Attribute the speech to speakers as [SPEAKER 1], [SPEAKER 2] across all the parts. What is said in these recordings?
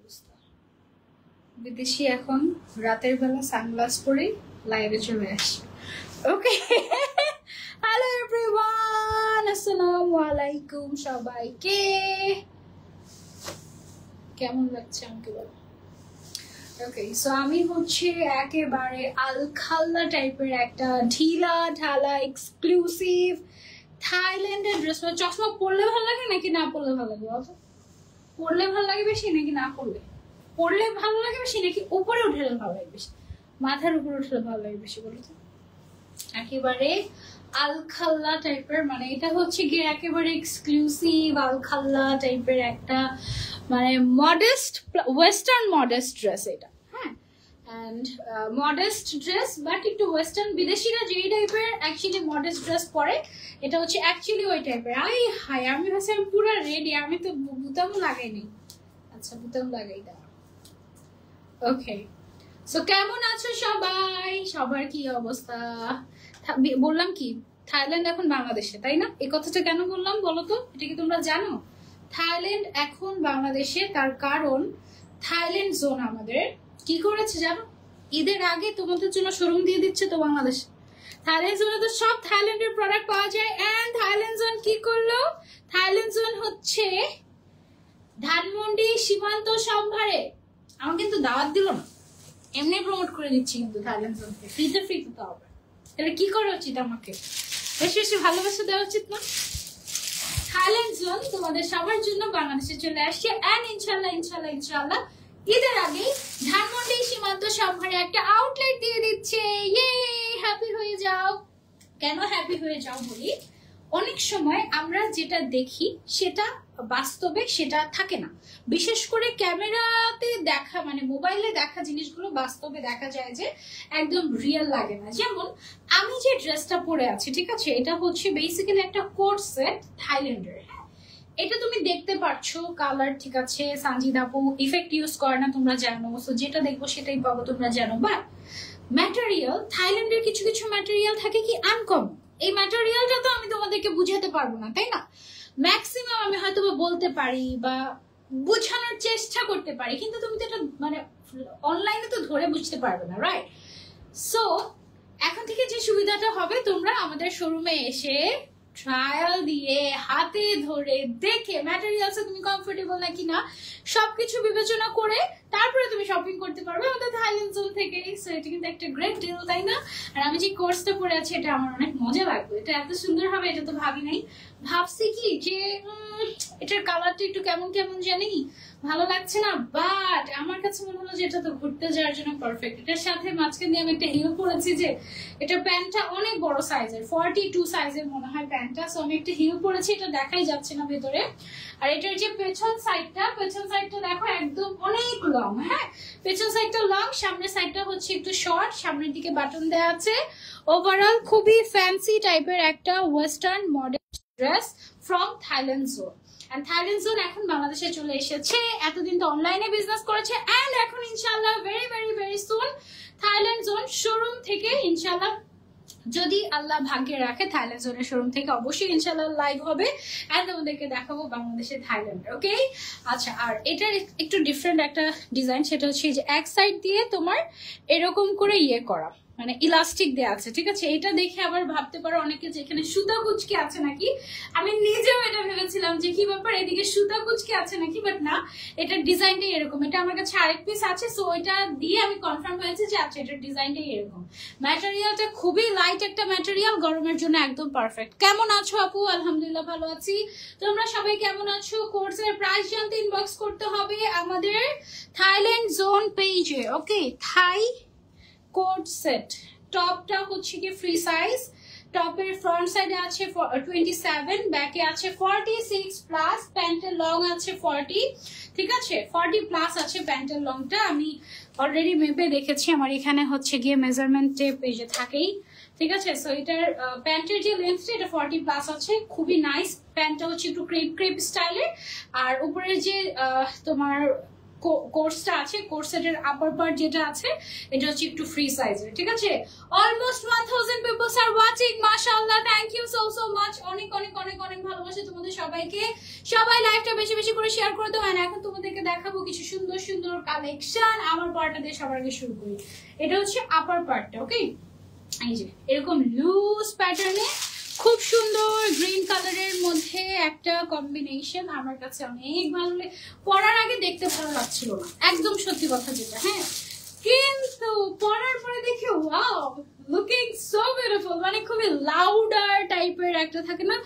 [SPEAKER 1] অবস্থা? বিদেশি এখন রাতের বেলা সানগ্লাস পরে লাইভে চলে আসে। ওকে, হ্যালো এভরিওয়ান, আসসালামু আলাইকুম সবাইকে। কেমন লাগছে আমাকে বলো? ওকে, সো আমি হচ্ছে একেবারে আলখাল্লা টাইপের একটা ঢিলা ঢালা এক্সক্লুসিভ থাইল্যান্ডের ড্রেস। চশমা পরলে ভালো লাগে নাকি না পরলে ভালো লাগে বলতো? পরলে ভালো লাগে বেশি নাকি না পরলে? পরলে ভালো লাগে বেশি নাকি উপরে উঠলে ভালো লাগে বেশি? মাথার উপরে উঠলে ভালো লাগে বেশি বলো তো? একেবারে আলখাল্লা টাইপের, মানে এটা হচ্ছে গিয়ে একেবারে এক্সক্লুসিভ আলখাল্লা টাইপের একটা মানে মডেস্ট ওয়েস্টার্ন মডেস্ট ড্রেস এটা। হ্যাঁ, অ্যান্ড মডেস্ট ড্রেস বাট একটু ওয়েস্টার্ন। বিদেশিরা যেই টাইপের অ্যাকচুয়ালি মডেস্ট ড্রেস পরে, এটা হচ্ছে অ্যাকচুয়ালি ওই টাইপের। হাই, আমি ভাবছি আমি পুরো রেডি, আমি তো বুতাম লাগাইনি। আচ্ছা, বুতাম লাগাই দাও। ওকে, সো কেমন আছো সবাই? সবার কি অবস্থা? বললাম কি থাইল্যান্ড এখন বাংলাদেশে, তাই না? এই কথাটা কেন বললাম বলো তো? এটা কি তোমরা জানো থাইল্যান্ড এখন বাংলাদেশে? তার কারণ থাইল্যান্ড জোন আমাদের কি করেছে জানো? ঈদের আগে তোমাদের জন্য শোরুম দিয়ে দিচ্ছে তো বাংলাদেশে। থাইল্যান্ড জোনে তো সব থাইল্যান্ডের প্রোডাক্ট পাওয়া যায়। এন্ড থাইল্যান্ড জোন কি করলো? থাইল্যান্ড জোন হচ্ছে ধানমন্ডি সীমান্ত সম্ভারে। আমার কিন্তু দাওয়াত দিল না, এমনি প্রমোট করে দিচ্ছি কিন্তু থাইল্যান্ড জোনকে ফ্রিতে তো হবে। তাহলে কি করা উচিত? আমাকে বেশি বেশি ভালোবাসা দেওয়া উচিত না? থাইল্যান্ড জোন তোমাদের সবার জন্য বাংলাদেশে চলে আসছে। এন্ড ইনশাল্লাহ ইনশাল্লাহ ইনশাল্লাহ ঈদের আগেই ধানমন্ডি সীমান্ত সম্ভারে একটা আউটলেট দিয়ে দিচ্ছে। ইয়ে, হ্যাপি হয়ে যাও। কেন হ্যাপি হয়ে যাও বলি? অনেক সময় আমরা যেটা দেখি সেটা বাস্তবে সেটা থাকে না। বিশেষ করে ক্যামেরাতে দেখা, মানে মোবাইলে দেখা জিনিসগুলো বাস্তবে দেখা যায় যে একদম রিয়েল লাগে না। যেমন আমি যে ড্রেসটা পরে আছি, ঠিক আছে, এটা হচ্ছে বেসিক্যালি একটা কোট সেট থাইল্যান্ডের। হ্যাঁ, এটা তুমি দেখতে পাচ্ছো, কালার ঠিক আছে, সানজিদ আপু ইফেক্ট ইউজ করে না তোমরা জানো, সো যেটা দেখবো সেটাই পাবো তোমরা জানো। বাট ম্যাটেরিয়াল, থাইল্যান্ডের কিছু কিছু ম্যাটেরিয়াল থাকে কি আনকমন। এই ম্যাটেরিয়ালটা তো আমি তোমাদেরকে বুঝাতে পারবো না, তাই না? ম্যাক্সিমাম আমি হয়তো বলতে পারি বা বোঝানোর চেষ্টা করতে পারি, কিন্তু তুমি তো এটা মানে অনলাইনে তো ধরে বুঝতে পারবে না, রাইট? সো এখন থেকে যে সুবিধাটা হবে, তোমরা আমাদের শোরুমে এসে ট্রায়াল দিয়ে হাতে ধরে দেখে ম্যাটেরিয়ালসে তুমি কমফোর্টেবল নাকি না সবকিছু বিবেচনা করে তারপরে তুমি শপিং করতে পারবে আমাদের থাইল্যান্ড জোন থেকে। সো এটা কিন্তু একটা গ্রেট ডিল, তাই না? আর আমি যে কোর্সটা পরে আছি এটা আমার অনেক মজা লাগবে। এটা এত সুন্দর হবে এটা তো ভাবি নাই। ভাবছি কি যে এটার কালারটা একটু কেমন কেমন জানি, ভালো লাগছে না, বাট আমার কাছে মনে হলো যে এটা তো ঘুরতে যাওয়ার জন্য পারফেক্ট। এটার সাথে মাঝখানে আমি একটা হিল পরেছি, যে এটা প্যান্টটা অনেক বড় সাইজের, 42 সাইজের মনে হয় প্যান্টটা। সো আমি একটা হিল পরেছি, এটা দেখাই যাচ্ছে না ভেতরে। আর এটার যে পেছন সাইডটা দেখো একদম অনেক লং। হ্যাঁ, পেছন সাইডটা লং, সামনের সাইডটা হচ্ছে একটু শর্ট, সামনের দিকে বাটন দেওয়া আছে। ওভারঅল খুবই ফ্যান্সি টাইপের একটা western model dress from Thailand zone. And Thailand zone এখন বাংলাদেশে চলে এসেছে। এতদিন তো অনলাইনে বিজনেস করেছে, এন্ড এখন ইনশাআল্লাহ very very very soon Thailand zone showroom থেকে ইনশাআল্লাহ, যদি আল্লাহ ভাগ্যে রাখে, থাইল্যান্ড জোনের শোরুম থেকে অবশ্যই ইনশাআল্লাহ লাইভ হবে এন্ড তোমাদেরকে দেখাবো বাংলাদেশের থাইল্যান্ড। ওকে, আচ্ছা, আর এটার একটু ডিফারেন্ট একটা ডিজাইন, সেটা হচ্ছে যে এক সাইড দিয়ে তোমার এরকম করে ইয়ে করা, মানে ইলাস্টিক দেওয়া আছে, ঠিক আছে? এটা দেখে আবার ভাবতে পারো অনেকে যে এখানে সুতা কুচকি আছে নাকি। আমি নিজেও এটা ভেবেছিলাম যে কি ব্যাপার, এদিকে সুতা কুচকি আছে নাকি, বাট না, এটার ডিজাইনটাই এরকম। এটা আমার কাছে আরেক পিস আছে, সো এটা দিয়ে আমি কনফার্ম হয়েছে যে আচ্ছা এটার ডিজাইনটাই এরকম। ম্যাটেরিয়ালটা খুবই লাইট একটা ম্যাটেরিয়াল, গরমের জন্য একদম পারফেক্ট। কেমন আছো আপু? আলহামদুলিল্লাহ ভালো আছি। তোমরা সবাই কেমন আছো? কোর্সের প্রাইস জানতে ইনবক্স করতে হবে আমাদের থাইল্যান্ড জোন পেজে। ওকে, থাই কোট সেট, টপটা হচ্ছে কি ফ্রি সাইজ, টপের ফ্রন্ট সাইডে আছে 27, ব্যাকে আছে 46 প্লাস, প্যান্টের লং আছে 40, ঠিক আছে? 40 প্লাস আছে প্যান্টের লংটা। আমি অলরেডি মেপে দেখেছি, আমার এখানে হচ্ছে গিয়ে মেজারমেন্ট টেপ এই যে থাকেই, ঠিক আছে? সো এটার প্যান্টের যে লেন্থটা এটা 40 প্লাস আছে, খুবই নাইস। প্যান্টটা হচ্ছে একটু ক্রেপ ক্রেপ স্টাইলের, আর উপরে যে তোমার কোর্সটা আছে, কোর্সেটের আপার পার্ট যেটা আছে এটা হচ্ছে একটু ফ্রি সাইজের, ঠিক আছে। অলমোস্ট 1000 পিপলস আর ওয়াচিং, মাশাআল্লাহ, থ্যাংক ইউ সো মাচ, অনেক অনেক অনেক অনেক ভালোবাসা তোমাদের সবাইকে। সবাই লাইভটা বেশি বেশি করে শেয়ার করে দাও। আর এখন তোমাদেরকে দেখাবো কিছু সুন্দর সুন্দর কালেকশন। আমার পার্টটা দিয়ে সবার আগে শুরু করি। এটা হচ্ছে আপার পার্টটা, ওকে। এই যে এরকম লুজ প্যাটার্নে খুব সুন্দর গ্রিন কালারের মধ্যে একটা কম্বিনেশন, আমার কাছে অনেক ভালো লাগে। পরার আগে দেখতে ভালো লাগছিল না, একদম সত্যি কথা যেটা, হ্যাঁ, কিন্তু পরার পরে দেখে ওয়াও, লুকিং সো বিউটিফুল। মানে খুবই লাউডার টাইপের একটা থাকে না,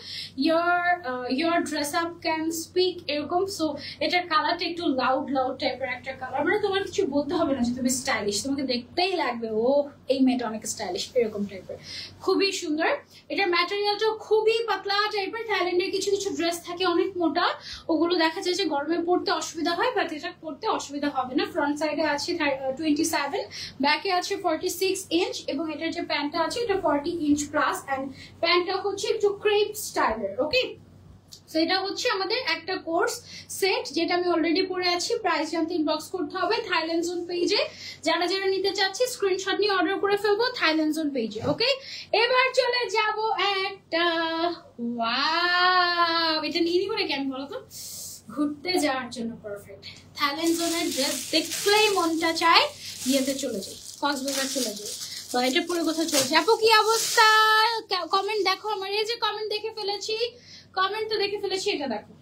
[SPEAKER 1] your dress up can speak, এরকম। সো এটার কালারটা একটু লাউড টাইপের একটা কালার, মানে তোমার কিছু বলতে হবে না যে তুমি স্টাইলিশ, তোমাকে দেখতেই লাগবে ও এই মেয়েটা অনেক স্টাইলিশ, এরকম টাইপের, খুবই সুন্দর। এটার ম্যাটেরিয়ালটা খুবই পাতলা টাইপের। থাইল্যান্ডের কিছু কিছু ড্রেস থাকে অনেক মোটা, ওগুলো দেখা যায় যে গরমে পরতে অসুবিধা হয়, বাট এটা পরতে অসুবিধা হবে না। ফ্রন্ট সাইডে আছে 27, ব্যাকে আছে 46 ইঞ্চ, এবং এটার যে প্যান্টটা আছে এটা 40 ইঞ্চ প্লাস, এন্ড প্যান্টটা হচ্ছে একটু ক্রেপ স্টাইলের, ওকে। সো এটা হচ্ছে আমাদের একটা কোর্স সেট, যেটা আমি অলরেডি পরে আছি। প্রাইস জানতে ইনবক্স করতে হবে থাইল্যান্ড জোন পেজে। যারা যারা নিতে চাচ্ছি স্ক্রিনশট নিয়ে অর্ডার করে ফেলবো থাইল্যান্ড জোন পেজে, ওকে। এবার চলে যাব একটা, ওয়াও, এটা নিয়ে নিব নাকি আমি বলো তো, ঘুরতে যাওয়ার জন্য পারফেক্ট। থাইল্যান্ড জোনের ড্রেস দেখলেই মনটা চায় ইয়েতে চলে যাই, কক্সবাজার চলে যাই, তো এটা পরে কোথাও চলে যাই। আপু কি অবস্থা? কমেন্ট দেখো আমার, এই যে কমেন্ট দেখে ফেলেছি, কমেন্ট তো দেখে ফেলেছি। এটা দেখো,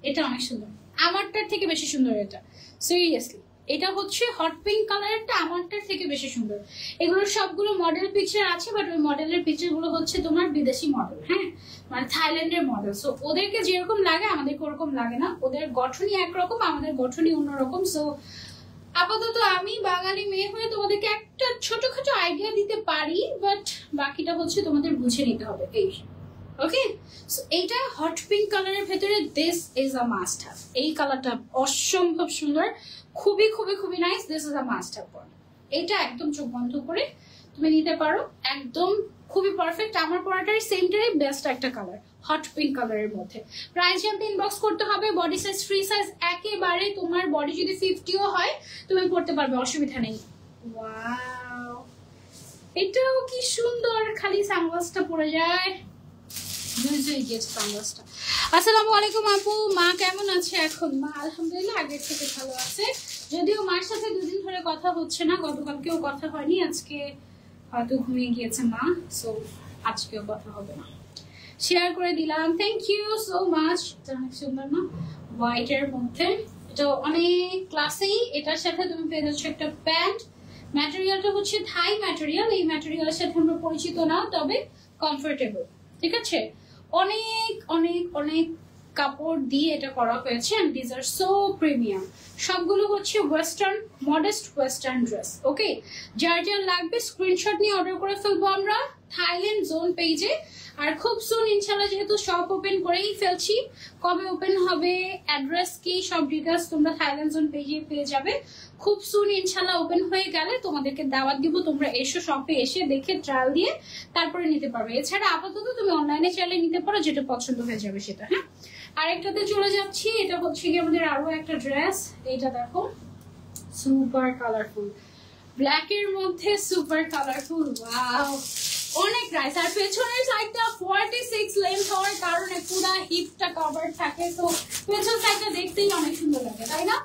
[SPEAKER 1] এটা অনেক সুন্দর, আমারটার থেকে বেশি সুন্দর এটা, সিরিয়াসলি। এটা হচ্ছে হট পিঙ্ক কালারেরটা আমারটার থেকে বেশি সুন্দর। এগুলো সবগুলো মডেল পিকচার আছে, বাট ওই মডেলের পিকচার গুলো হচ্ছে তোমার বিদেশি মডেল, হ্যাঁ, মানে থাইল্যান্ডের মডেল। সো ওদেরকে যেরকম লাগে আমাদেরকে ওরকম লাগে না, ওদের গঠনই একরকম, আমাদের গঠনই অন্যরকম। সো আপাতত আমি বাঙালি মেয়ে হয়ে তোমাদেরকে একটা ছোটখাটো আইডিয়া দিতে পারি, বাট বাকিটা হচ্ছে তোমাদের বুঝে নিতে হবে, এই, ওকে। সো এইটা হট পিঙ্ক কালারের ভেতরে, this is a must have. এই কালারটা অসম্ভব সুন্দর, খুবই খুবই খুবই nice, this is a must have. এইটা একদম চোখ বন্ধ করে তুমি নিতে পারো, একদম খুবই পারফেক্ট। আমার পরাটার সেমটারই বেস্ট একটা কালার, হট পিঙ্ক কালারের মধ্যে। প্রাইস জানতে ইনবক্স করতে হবে। বডি সাইজ ফ্রি সাইজ, একেবারে তোমার বডি যদি 50ও হয় তুমি পরতে পারবে, অসুবিধা নেই। ওয়াও, এটাও কি সুন্দর, খালি সানগ্লাসটা পরে যায়, আসসালামু আলাইকুম আপু, মা কেমন আছে এখন? মা আলহামদুলিল্লাহ আগের থেকে ভালো আছে, যদিও মার সাথে দুদিন ধরে কথা হচ্ছে না, গতকালকেও কথা হয়নি, আজকে হয়তো ঘুমিয়ে গিয়েছে মা, সো আজকেও কথা হবে না। শেয়ার করে দিলাম, থ্যাংক ইউ সো মাচ। অনেক সুন্দর না, হোয়াইটের মধ্যে, এটা অনেক ক্লাসেই। এটার সাথে তুমি পেয়ে যাচ্ছ একটা প্যান্ট, ম্যাটেরিয়ালটা হচ্ছে থাই ম্যাটেরিয়াল। এই ম্যাটেরিয়ালের সাথে আমরা পরিচিত না, তবে কমফোর্টেবল, ঠিক আছে। অনেক অনেক অনেক কাপড় দিয়ে এটা করা হয়েছে, and this are so premium. সবগুলো হচ্ছে western, modest western dress, okay. যার যার লাগবে স্ক্রিনশট নিয়ে অর্ডার করে ফেলবো আমরা থাইল্যান্ড জোন পেজে। আর খুব সুন ইনশাল্লাহ, যেহেতু শপ ওপেন করেই ফেলছি, কবে ওপেন হবে, অ্যাড্রেস কি, সব ডিটেলস তোমরা থাইল্যান্ড জোন পেজে পেয়ে যাবে। খুব সুন ইনশাল্লাহ ওপেন হয়ে গেলে তোমাদেরকে দাওয়াত দিব, তোমরা এসো শপে, এসে দেখে ট্রায়াল দিয়ে তারপরে নিতে পারবে। এছাড়া আপাতত তুমি অনলাইনে চাইলে নিতে পারো, যেটা পছন্দ হয়ে যাবে সেটা, হ্যাঁ। আরেকটাতে চলে যাচ্ছি, এটা হচ্ছে কি আমাদের আরো একটা ড্রেস। এইটা দেখো, সুপার কালারফুল, ব্ল্যাক এর মধ্যে সুপার কালারফুল, ওয়াও, অনেক নাইস। আর পেছনের সাইডটা 46 লেন্থ হওয়ার কারণে পুরো হিপটা কভার থাকে, তো পেছন সাইডটা দেখতেই অনেক সুন্দর লাগে, তাই না?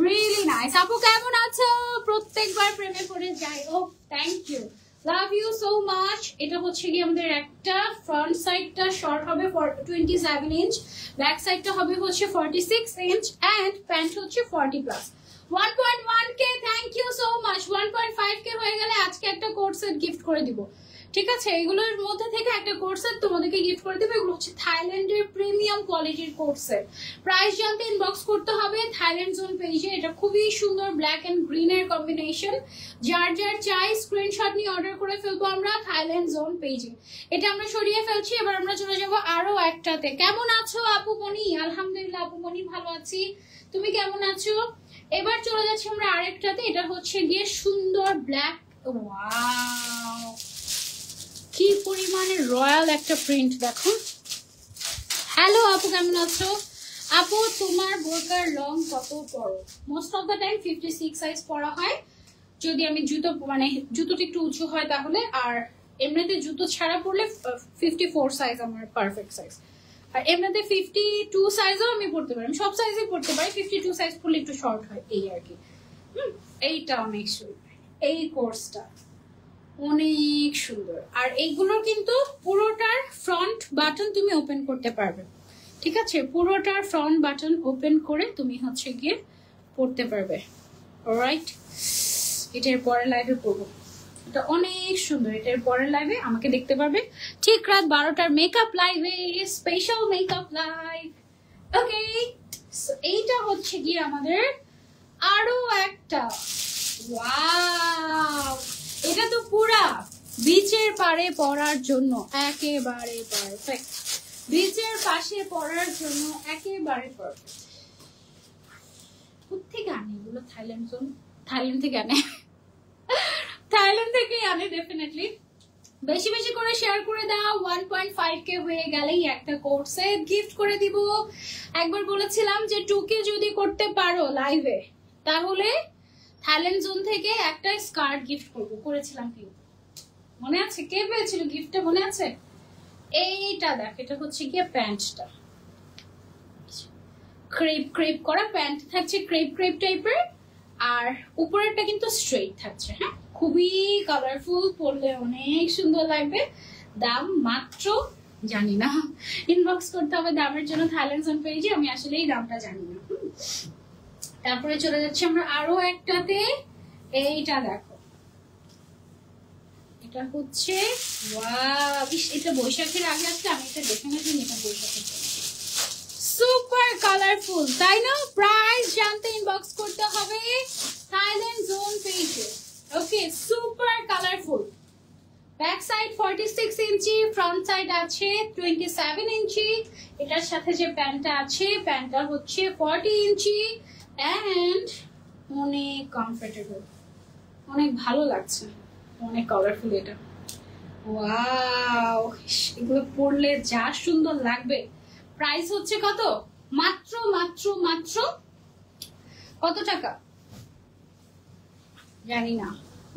[SPEAKER 1] Really nice. আপু কেমন আছো? প্রত্যেকবার প্রেমে পড়ে যাই। ও thank you, love you so much. এটা হচ্ছে কি আমাদের একটা ফ্রন্ট সাইডটা শর্ট হবে 27 ইঞ্চ, ব্যাক সাইডটা হবে হচ্ছে 46 ইঞ্চ, এন্ড প্যান্ট হচ্ছে 40 plus. 1.1K, thank you so much. 1.5K হয়ে গেলে আজকে একটা কোট সেট গিফট করে দিব, ঠিক আছে। এগুলোর মধ্যে থেকে একটা কোট সেট তোমাদেরকে গিফট করে দেবো। এগুলো হচ্ছে থাইল্যান্ডের প্রিমিয়াম কোয়ালিটির কোট সেট। প্রাইস জানতে ইনবক্স করতে হবে থাইল্যান্ড জোন পেজে। এটা খুবই সুন্দর ব্ল্যাক এন্ড গ্রিন এর কম্বিনেশন। যার যার চাই স্ক্রিনশট নিয়ে অর্ডার করে ফেলবো আমরা থাইল্যান্ড জোন পেজে। এটা আমরা সরিয়ে ফেলছি, এবার আমরা চলে যাবো আরো একটাতে। কেমন আছো আপু মনি? আলহামদুলিল্লাহ আপু মনি ভালো আছি, তুমি কেমন আছো? এবার চলে যাচ্ছি আমরা আরেকটাতে। এটা হচ্ছে গিয়ে সুন্দর ব্ল্যাক, ওয়াও কি পরিমাণে রয়্যাল একটা প্রিন্ট দেখো। হ্যালো আপু কেমন আছো? আপু তোমার বোরকার লং কত পরো? Most of the time 56 size পরা হয়, যদি আমি জুতো মানে জুতোটা একটু উঁচু হয় তাহলে, আর এমনিতে জুতো ছাড়া পরলে 54 সাইজ আমার পারফেক্ট সাইজ। আর এমনিতে 52 সাইজও আমি পরতে পারি, আমি সব সাইজে পরতে পারি, 52 সাইজ পরলে একটু শর্ট হয় এই আর কি। এইটা অনেক সুন্দর, এই কোর্সটা অনেক সুন্দর। আর এইগুলোর কিন্তু পুরোটার ফ্রন্ট বাটন তুমি ওপেন করতে পারবে, ঠিক আছে? পুরোটার ফ্রন্ট বাটন ওপেন করে তুমি হচ্ছে গিয়ে পরতে পারবে। অলরাইট, এটার পরে লাইভে পরবো, এটা অনেক সুন্দর। এটার পরের লাইভে আমাকে দেখতে পারবে ঠিক রাত 12টার মেকআপ লাইভে, স্পেশাল মেকআপ লাইভ। ওকে, এইটা হচ্ছে গিয়ে আমাদের আরো একটা, ওয়াও, এটা তো পুরা বিচের পাড়ে পরার জন্য একেবারে পারফেক্ট, বিচের পাশে পরার জন্য একেবারে পারফেক্ট। কোথেকে আনে এগুলো? থাইল্যান্ড থেকে আনে, থাইল্যান্ড থেকে আনে ডেফিনেটলি। বেশি বেশি করে শেয়ার করে দাও, 1.5k হয়ে গেলেই একটা কোর্স সেট গিফট করে দিব। একবার বলেছিলাম যে 2k যদি করতে পারো লাইভে তাহলে থাইল্যান্ড জোন থেকে একটা স্কার্ট গিফট করবো, করেছিলাম কি মনে আছে? কে পেয়েছিল গিফটটা মনে আছে? এইটা দেখ, এটা হচ্ছে গিয়ে প্যান্টটা, ক্রেপ ক্রেপ করা প্যান্ট থাকছে, ক্রেপ ক্রেপ টাইপের, আর উপরেরটা কিন্তু স্ট্রেট থাকছে। হ্যাঁ, খুবই কালারফুল, পরলে অনেক সুন্দর লাগবে। দাম মাত্র জানি না, ইনবক্স করতে হবে দামের জন্য থাইল্যান্ড জোন পেজে, আমি আসলে এই দামটা জানি না। তারপরে চলে যাচ্ছি আমরা আরো একটাতে, এইটা দেখো, এটা হচ্ছে ওয়াও, এটা বৈশাখের আগে আসলে আমি এটা দেখে নিয়েছি, এটা বৈশাখের জন্য সুপার কালারফুল, তাই না? প্রাইস জানতে ইনবক্স করতে হবে থাইল্যান্ড জোন পেজে। ওকে, সুপার কালারফুল, ব্যাক সাইড 46 ইঞ্চি, ফ্রন্ট সাইড আছে 27 ইঞ্চি। এটার সাথে যে প্যান্টটা আছে, প্যান্টটা হচ্ছে 40 ইঞ্চি, এন্ড অনেক কমফোর্টেবল, অনেক ভালো লাগছে, অনেক কালারফুল। এটা ওয়াও, এগুলো পরলে যা সুন্দর লাগবে। প্রাইস হচ্ছে কত? মাত্র মাত্র মাত্র কত টাকা জানি না,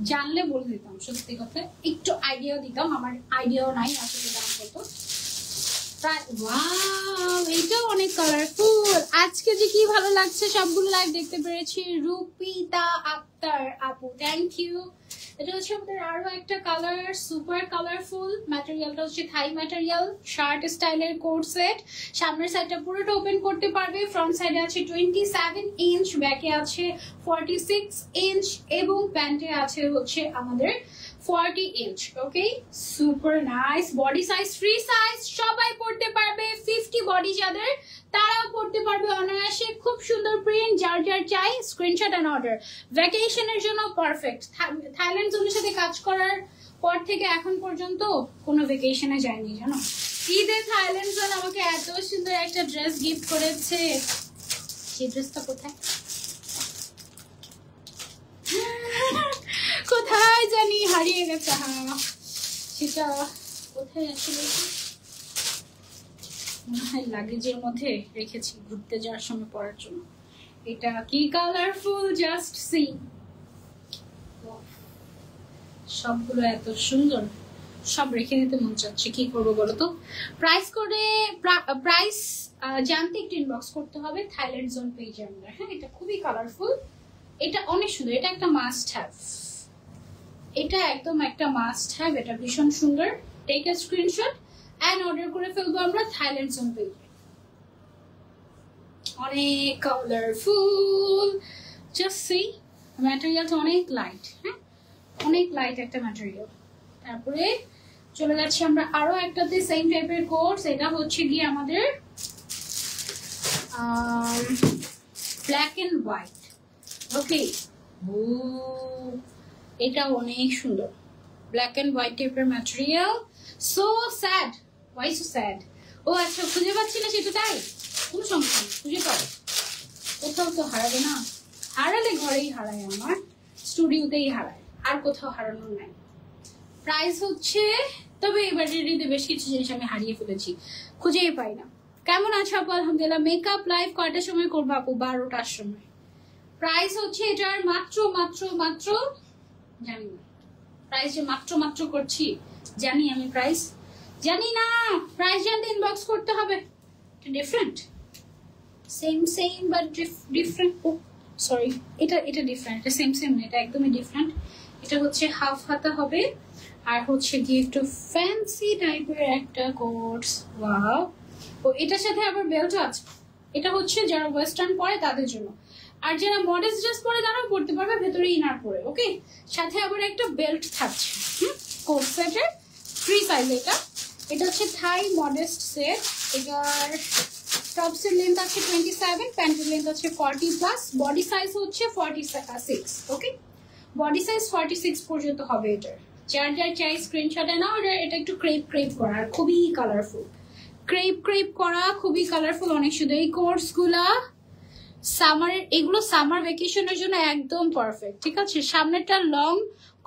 [SPEAKER 1] জানলে বলে দিতাম, সত্যি কথা একটু আইডিয়া দিতাম, আমার আইডিয়াও নাই আসলে দাম কত। ওয়াও, এটাও অনেক কালারফুল। আজকে যে কি ভালো লাগছে, সবগুলো লাইভ দেখতে পেরেছি। রূপিতা আক্তার আপু, থ্যাংক ইউ। এটা হচ্ছে আমাদের আরো একটা কালার, সুপার কালারফুল। ম্যাটেরিয়ালটা হচ্ছে থাই ম্যাটেরিয়াল, শার্ট স্টাইলের কোট সেট। সামনের সাইডটা পুরোটা ওপেন করতে পারবে, ফ্রন্ট সাইডে আছে 27 ইঞ্চ, ব্যাকে আছে 46 ইঞ্চ, এবং প্যান্টে আছে হচ্ছে আমাদের 40 inch. Okay, super nice. Body size free size, সবাই পড়তে পারবে। 50 বডি যাদের, তারাও পড়তে পারবে অনায়াসে। খুব সুন্দর প্রিন্ট, যার যার চাই স্ক্রিনশট এন্ড অর্ডার। ভ্যাকেশনের জন্য পারফেক্ট। থাইল্যান্ড জোনের সাথে কাজ করার পর থেকে এখন পর্যন্ত কোনো ভ্যাকেশনে যায়নি জানো। ঈদে থাইল্যান্ড জোন আমাকে এত সুন্দর একটা ড্রেস গিফট করেছে, সেই ড্রেসটা কোথায় কোথায় জানি হারিয়ে গেছে। হ্যাঁ, সেটা কোথায় আসলে মনে হয় লাগেজের মধ্যে রেখেছি ঘুরতে যাওয়ার সময় পরার জন্য। এটা কি কালারফুল, জাস্ট সি। সবগুলো এত সুন্দর, সব রেখে দিতে মন চাচ্ছে, কি করবো বলো তো? প্রাইস জানতে একটু ইনবক্স করতে হবে থাইল্যান্ড জোন পেজে আমরা। হ্যাঁ, এটা খুবই কালারফুল, এটা অনেক সুন্দর, এটা একটা মাস্ট হ্যাভ, এটা একদম একটা মাস্ট হ্যাভ, এটা ভীষণ সুন্দর। Take a screenshot and order করে ফেলবো আমরা থাইল্যান্ড জোন পেজে। অনেক কালারফুল, জাস্ট সি। ম্যাটেরিয়ালটা অনেক লাইট, হ্যাঁ অনেক লাইট একটা ম্যাটেরিয়াল। তারপরে চলে যাচ্ছি আমরা আরো একটাতে, সেম টাইপের কোর্স। এটা হচ্ছে গিয়ে আমাদের ব্ল্যাক এন্ড হোয়াইট। ওকে, এটা অনেক সুন্দর, ব্ল্যাক এন্ড হোয়াইট টাইপের ম্যাটেরিয়াল। So sad, why so sad? ও আচ্ছা, খুঁজে পাচ্ছি না সেটা, তাই কোনো সমস্যা নেই, খুঁজে পাবো, কোথাও তো হারাবে না। হারালে ঘরেই হারায়, আমার স্টুডিওতেই হারায়, আর কোথাও হারানোর নাই। প্রাইস হচ্ছে, তবে এবার বেশ কিছু জিনিস আমি হারিয়ে ফেলেছি, খুঁজেই পাই না। কেমন আছো আপু? আলহামদুলিল্লাহ। মেকআপ লাইভ কয়টার সময় করবো আপু? 12টার সময়। প্রাইস হচ্ছে এটার মাত্র মাত্র মাত্র জানি না প্রাইস, যে মাত্র মাত্র করছি জানি আমি প্রাইস জানি না। প্রাইস জানতে ইনবক্স করতে হবে। Different, same same but different. Oh sorry, এটা ডিফারেন্ট, এটা সেম সেম না, এটা একদমই ডিফারেন্ট। এটা হচ্ছে হাফ হাতা হবে আর হচ্ছে গিয়ে একটু ফ্যান্সি টাইপের একটা কোটস। ওয়াও! ও এটার সাথে আবার বেল্টও আছে। এটা হচ্ছে যারা ওয়েস্টার্ন পরে তাদের জন্য, আর যারা মডেস্ট ড্রেস পরে তারাও পরতে পারবে, ভেতরে ইনার পরে। ওকে, সাথে আবার একটা বেল্ট থাকছে। কোট সেটের ফ্রি সাইজ। এটা হচ্ছে থাই মডেস্ট সেট। এটার টপসের লেন্থ আছে 27, প্যান্টের লেন্থ আছে 40+, বডি সাইজ হচ্ছে 46। ওকে, বডি সাইজ 46 পর্যন্ত হবে এটার। যার যার চাই স্ক্রিনশটে নাও। এটা একটু ক্রেপ ক্রেপ করা আর খুবই কালারফুল। ক্রেপ ক্রেপ করা, খুবই কালারফুল, অনেক সুন্দর। এই কোর্সগুলা সামারের, এগুলো সামার ভ্যাকেশনের জন্য একদম পারফেক্ট। ঠিক আছে, সামনেরটা লং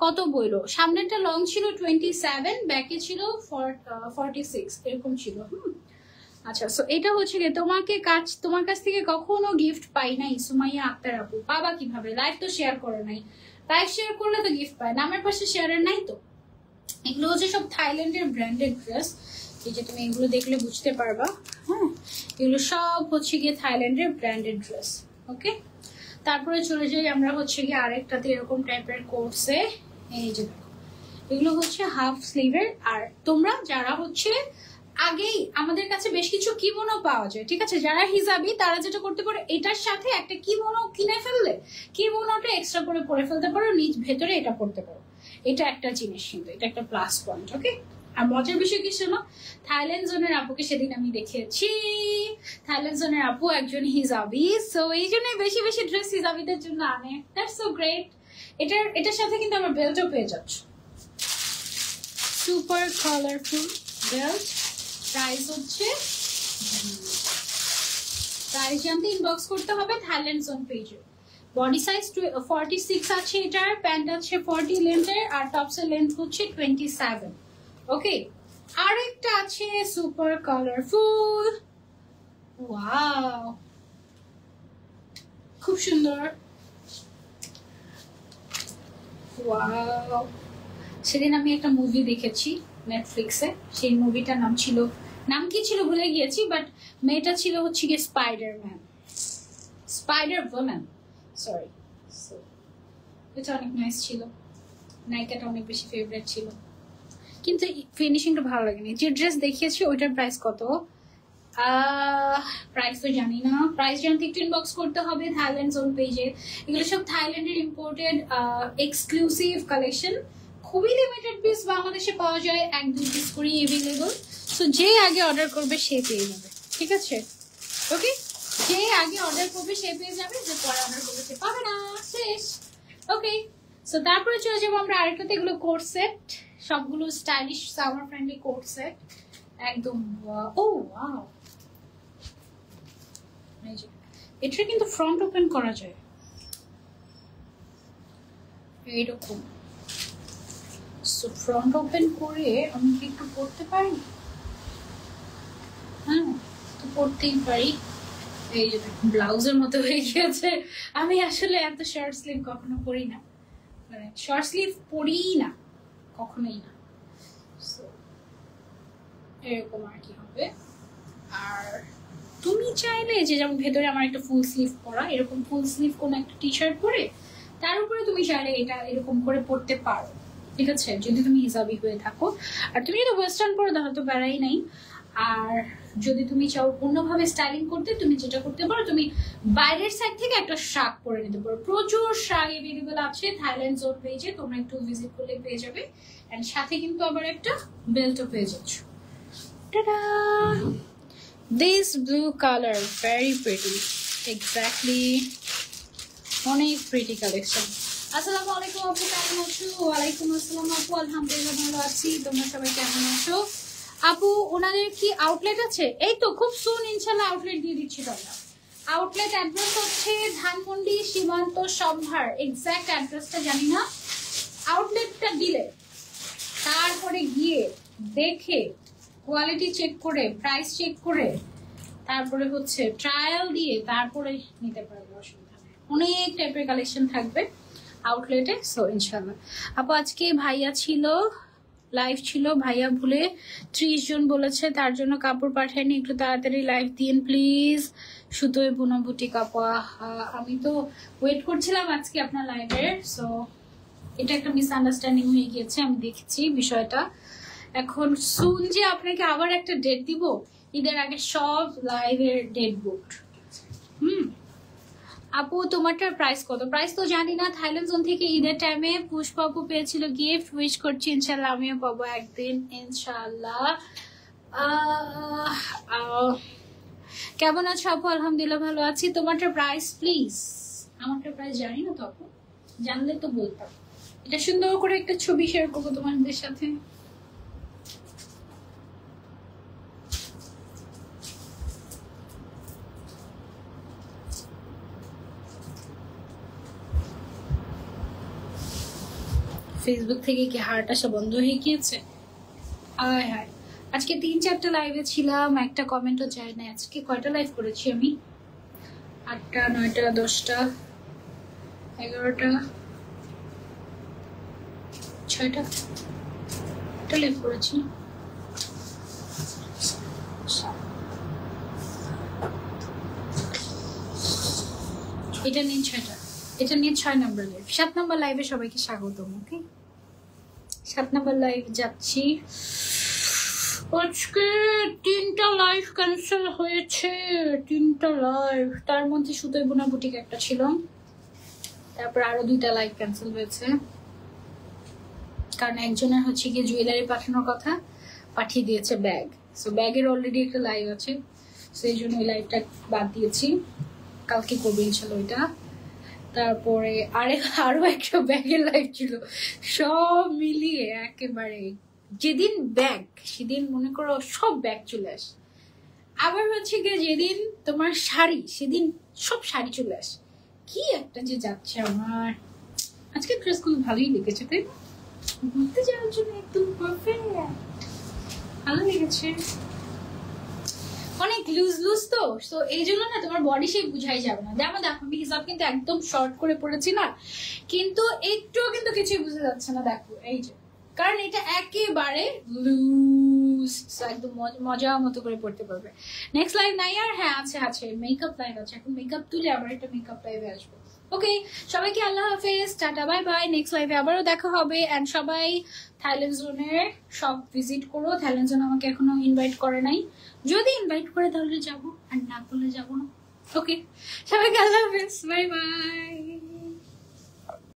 [SPEAKER 1] কত বইলো? সামনেরটা লং ছিল 27, ব্যাকে ছিল 46 এরকম ছিল। আচ্ছা, সো এটা হচ্ছে গিয়ে তোমার কাছ থেকে কখনো গিফট পাই নাই সুমাইয়া আক্তার আপু। পাবা কিভাবে? লাইভ তো শেয়ার করো নাই। লাইভ শেয়ার করলে তো গিফট পায়, নামের পাশে শেয়ারের নাই তো। এগুলো হচ্ছে সব থাইল্যান্ডের ব্র্যান্ডেড ড্রেস। এই যে তুমি এগুলো দেখলে বুঝতে পারবা। হ্যাঁ, এগুলো সব হচ্ছে গিয়ে থাইল্যান্ডের ব্র্যান্ডেড ড্রেস। ওকে, তারপরে চলে যাই আমরা হচ্ছে গিয়ে আরেকটাতে এরকম টাইপের কোর্সে। এই যে দেখো, এগুলো হচ্ছে হাফ স্লিভের। আর তোমরা যারা হচ্ছে আগেই, আমাদের কাছে বেশ কিছু কিমোনো পাওয়া যায়। ঠিক আছে, যারা হিজাবি তারা যেটা করতে পারো, এটার সাথে একটা কিমোনো কিনে ফেললে কিমোনোটা এক্সট্রা করে পরে ফেলতে পারো, নিজ ভেতরে এটা পড়তে পারো। এটা একটা জিনিস, কিন্তু এটা একটা প্লাস পয়েন্ট। ওকে, আর মজার বিষয় কি শোনো, থাইল্যান্ড জোনের আপুকে সেদিন আমি দেখেছি। থাইল্যান্ড জোনের আপু একজন হিজাবি, সো এই জন্য বেশি বেশি ড্রেস হিজাবিদের জন্য আনে। That's so great. এটার সাথে কিন্তু আমার বেল্টও পেয়ে যাচ্ছ। Super colourful belt. প্রাইস হচ্ছে, প্রাইস জানতে ইনবক্স করতে হবে থাইল্যান্ড জোন পেজে। বডি সাইজ 46 আছে এটার, প্যান্ট আছে 40 লেন্থের, আর টপসের লেন্থ হচ্ছে 27। ওকে, আরেকটা আছে সুপার কালারফুল। ওয়াও, খুব সুন্দর। ওয়াও, সেদিন আমি একটা মুভি দেখেছি নেটফ্লিক্সে। সেই মুভিটার নাম কি ছিল ভুলে গিয়েছি, বাট মেয়েটা ছিল হচ্ছে গিয়ে স্পাইডার ওম্যান, সরি। এটা অনেক নাইস ছিল, নায়িকাটা অনেক বেশি ফেভারিট ছিল, কিন্তু ফিনিশিংটা ভালো লাগেনি। যে ড্রেস দেখিয়েছি ওইটার প্রাইস কত? প্রাইস তো জানি না। প্রাইস জানতে একটু ইনবক্স করতে হবে থাইল্যান্ড জোন পেজে। এগুলো সব থাইল্যান্ডের ইম্পোর্টেড এক্সক্লুসিভ কালেকশন। খুবই লিমিটেড পিস বাংলাদেশে পাওয়া যায়, 1-2 পিস করেই অ্যাভেলেবল। সো যে আগে অর্ডার করবে সে পেয়ে যাবে। ঠিক আছে, ওকে, যে আগে অর্ডার করবে সে পেয়ে যাবে, যে পরে অর্ডার করবে সে পাবে না। শেষ। ওকে, সো তারপরে চলে যাবো আমরা আরেকটাতে। এগুলো কোট সেট, সবগুলো stylish summer friendly coat set একদম। ও ওয়াও, এটা কিন্তু ফ্রন্ট ওপেন করা যায় এইরকম। সো ফ্রন্ট ওপেন করে আমি কি একটু পরতে পারি? হ্যাঁ, তো পরতেই পারি। এই যে ব্লাউজের মতো হয়ে গিয়েছে। আমি আসলে এত শর্ট স্লিভ কখনো পরি না, মানে শর্ট স্লিভ পরিই না, কখনোই না। এরকম আর কি হবে। আর তুমি চাইলে যে যেমন ভেতরে আমার একটা ফুল স্লিভ পরা, এরকম ফুল স্লিভ কোনো একটা টি শার্ট পরে তার উপরে তুমি চাইলে এটা এরকম করে পরতে পারো। ঠিক আছে, যদি তুমি হিজাবি হয়ে থাকো। আর তুমি যদি ওয়েস্টার্ন পরো তাহলে তো বেড়াই নাই। আর যদি তুমি চাও অন্যভাবে স্টাইলিং করতে, তুমি যেটা করতে পারো, তুমি বাইরের সাইড থেকে একটা শার্ট পরে নিতে পারো। প্রচুর শার্ট এভেলেবল আছে থাইল্যান্ড জোন পেজে, তোমরা একটু ভিজিট করলে পেয়ে যাবে। এন্ড সাথে কিন্তু আবার একটা বেল্টও পেয়ে যাচ্ছ। Ta-da! This blue color, very pretty. Exactly. অনেক প্রিটি কালেকশন। আসসালামু আলাইকুম আপু, কেমন আছো? ওয়ালাইকুম আসসালাম আপু, আলহামদুলিল্লাহ ভালো আছি। তোমরা সবাই কেমন আছো? আপু ওনাদের কি আউটলেট আছে? এই তো খুব সুন ইনশাআল্লাহ আউটলেট দিয়ে দিচ্ছি তোমরা। আউটলেট অ্যাড্রেস হচ্ছে ধানমন্ডি সীমান্ত সম্ভার। এক্সাক্ট অ্যাড্রেসটা জানি না। আউটলেটটা দিলে তারপরে গিয়ে দেখে কোয়ালিটি চেক করে প্রাইস চেক করে তারপরে হচ্ছে ট্রায়াল দিয়ে তারপরে নিতে পারবে, অসুবিধা নেই। অনেক টাইপের কালেকশন থাকবে আউটলেটে। সো ইনশাল্লাহ আপু আজকে ভাইয়া ছিল, লাইভ ছিল, ভাইয়া ভুলে 30 জন বলেছে, তার জন্য কাপড় পাঠায়নি, একটু তাড়াতাড়ি লাইভ দিন প্লিজ। সুতোয় বুনো বুটিক আপু, আমি তো ওয়েট করছিলাম আজকে আপনার লাইভের। সো এটা একটা মিসআন্ডারস্ট্যান্ডিং হয়ে গিয়েছে, আমি দেখছি বিষয়টা। এখন সুন যে আপনাকে আবার একটা ডেট দিব, ঈদের আগে সব লাইভের ডেট বুক। আপু তোমারটার প্রাইস কত? প্রাইস তো জানি না। থাইল্যান্ড জোন থেকে ঈদের টাইমে পুষ্পা আপু পেয়েছিল গিফট, উইশ করছি ইনশাল্লাহ আমিও পাবো একদিন ইনশাল্লাহ। কেমন আছো আপু? আলহামদুলিল্লাহ ভালো আছি। তোমারটার প্রাইস প্লিজ। আমারটার প্রাইস জানি না তো আপু, জানলে তো বলতাম। এটা সুন্দর করে একটা ছবি শেয়ার করবো তোমাদের সাথে। ফেসবুক থেকে কি হার্ট আসা বন্ধ হয়ে গিয়েছে? আয় হায়, আজকে 3-4টা লাইভে ছিলাম, একটা কমেন্টও যায় না। আজকে কয়টা লাইভ করেছি আমি? 8টা, 9টা, 10টা, 11টা, 6টা লাইভ করেছি। এটা নিয়ে 6টা, এটা নিয়ে 6 নম্বর লাইভ। 7 নম্বর লাইভে সবাইকে স্বাগতম। ওকে, 7 নম্বর লাইভ যাচ্ছি। আজকে 3টা লাইভ ক্যান্সেল হয়েছে, 3টা লাইভ। তার মধ্যে সুতোয় বোনা বুটিক একটা ছিল, তারপর আরো 2টা লাইভ ক্যান্সেল হয়েছে, কারণ একজনের হচ্ছে গিয়ে জুয়েলারি পাঠানোর কথা, পাঠিয়ে দিয়েছে ব্যাগ। সো ব্যাগের অলরেডি একটা লাইভ আছে, সেই জন্য ওই লাইভটা বাদ দিয়েছি। কালকে করবে ইনশাল্লাহ ওইটা। তারপরে আরো একটা ব্যাগের লাইভ ছিল। সব মিলিয়ে একেবারে যেদিন ব্যাগ, সেদিন মনে করো সব ব্যাগ চলে আসে। আবার হচ্ছে গিয়ে যেদিন তোমার শাড়ি, সেদিন সব শাড়ি চলে আসে। কি একটা যে যাচ্ছে আমার। আজকে ড্রেসগুলো ভালোই লেগেছে, তাই না? ঘুরতে যাওয়ার জন্য একদম পারফেক্ট, ভালো লেগেছে। অনেক লুজ লুজ তো, তো এই জন্য না তোমার বডি শেপ বুঝাই যাবে না। যেমন দেখো আমি হিসাব কিন্তু একদম শর্ট করে পড়েছি না, কিন্তু একটুও কিন্তু কিছুই বুঝে যাচ্ছে না। দেখো এই যে, কারণ এটা একেবারে লুজ, একদম মজা মতো করে পড়তে পারবে। নেক্সট লাইভ নাই আর? হ্যাঁ আছে, মেকআপ লাইভ আছে। এখন মেকআপ তুলে আবার একটা মেকআপ লাইভে আসবো। ওকে, সবাইকে আল্লাহ হাফেজ, টাটা, বাই বাই। নেক্সট লাইভে আবারও দেখা হবে। এন্ড সবাই থাইল্যান্ড জোনের সব ভিজিট করো। থাইল্যান্ড জোন আমাকে এখনো ইনভাইট করে নাই, যদি ইনভাইট করে তাহলে যাবো, আর না করলে যাবো না। ওকে, সবাইকে আল্লাহ হাফেজ, বাই বাই।